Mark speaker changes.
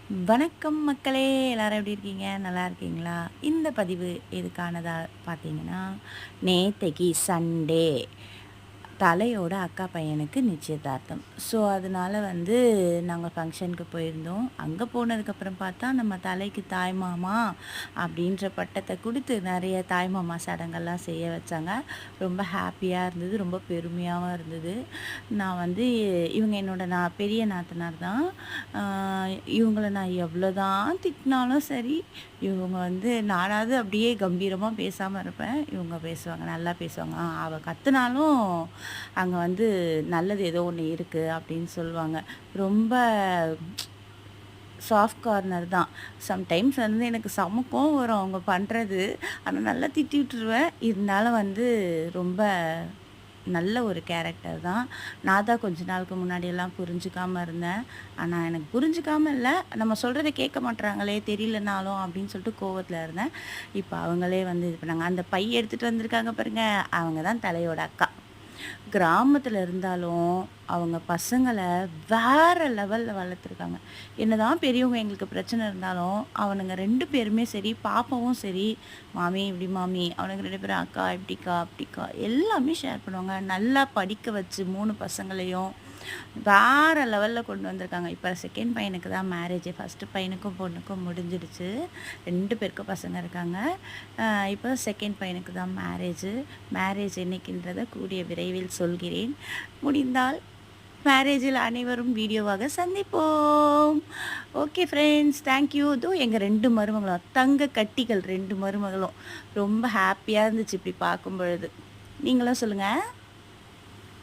Speaker 1: வணக்கம் மக்களே! எல்லாரும் எப்படி இருக்கீங்க? நல்லா இருக்கீங்களா? இந்த பதிவு எதுக்கானதா பார்த்தீங்கன்னா, நேத்தைக்கு சண்டே தலையோட அக்கா பையனுக்கு நிச்சயதார்த்தம். ஸோ, அதனால வந்து நாங்க ஃபங்ஷனுக்கு போயிருந்தோம். அங்க போனதுக்கப்புறம் பார்த்தா, நம்ம தலைக்கு தாய்மாமா அப்படின்ற பட்டத்த குடுத்து, நெறைய தாய்மாமா சடங்கெல்லாம் செய்ய வச்சாங்க. ரொம்ப ஹேப்பியா இருந்தது. ரொம்ப பெருமையாவும் இருந்தது. நான் வந்து இவங்க என்னோட பெரிய நாத்தனார் தான். அ இவங்கள நான் எவ்வளோதான் திட்டினாலும் சரி, இவங்க வந்து நானாவது அப்படியே கம்பீரமா பேசாம இருப்பேன். இவங்க பேசுவாங்க, நல்லா பேசுவாங்க. அவ கத்துனாலும் அங்க வந்து நல்லது ஏதோ ஒண்ணு இருக்கு அப்படின்னு சொல்லுவாங்க. ரொம்ப சாஃப்ட் கார்னர் தான். சம்டைம்ஸ் வந்து எனக்கு செம கோவம் வரும் அவங்க பண்றது. ஆனா நல்லா திட்டி விட்டுருவேன். இருந்தாலும் வந்து ரொம்ப நல்ல ஒரு கேரக்டர் தான். நான் தான் கொஞ்ச நாளுக்கு முன்னாடியெல்லாம் புரிஞ்சுக்காம இருந்தேன். ஆனா எனக்கு புரிஞ்சுக்காம இல்ல, நம்ம சொல்றத கேட்க மாட்றாங்களே தெரியலனாலும் அப்படின்னு சொல்லிட்டு கோவத்துல இருந்தேன். இப்ப அவங்களே வந்து இது பண்ணாங்க. அந்த பை எடுத்துட்டு வந்திருக்காங்க பாருங்க, அவங்க தான் தலையோட அக்கா. கிராமத்துல இருந்தாலும், அவங்க பசங்கள வேற லெவல்ல வளர்த்துருக்காங்க. என்னதான் பெரியவங்க எங்களுக்கு பிரச்சனை இருந்தாலும், அவனுங்க 2 பேருமே சரி, பாப்பாவும் சரி, "மாமி இப்படி மாமி", அவனுங்க 2 பேரும் "அக்கா இப்படிக்கா, அப்படிக்கா" எல்லாமே ஷேர் பண்ணுவாங்க. நல்லா படிக்க வச்சு 3 பசங்களையும் வேற லெவல்ல கொண்டு வந்திருக்காங்க. இப்ப 2ண்ட் பையனுக்கு தான் மேரேஜ். 1 பையனுக்கும் பொண்ணுக்கும் முடிஞ்சிடுச்சு. 2 பேருக்கும் பசங்க இருக்காங்க. இப்போ 2ண்ட் பையனுக்கு தான் மேரேஜ். மேரேஜ் என்னைக்குன்றத கூடிய விரைவில் சொல்கிறேன். முடிந்தால் மேரேஜில் அனைவரும் வீடியோவாக சந்திப்போம். Okay friends, thank you. இதோ எங்க 2 மருமகளும் தங்க கட்டிகள் 2 மருமகளும். ரொம்ப ஹேப்பியா இருந்துச்சு இப்படி பார்க்கும் பொழுது. நீங்களும் சொல்லுங்க.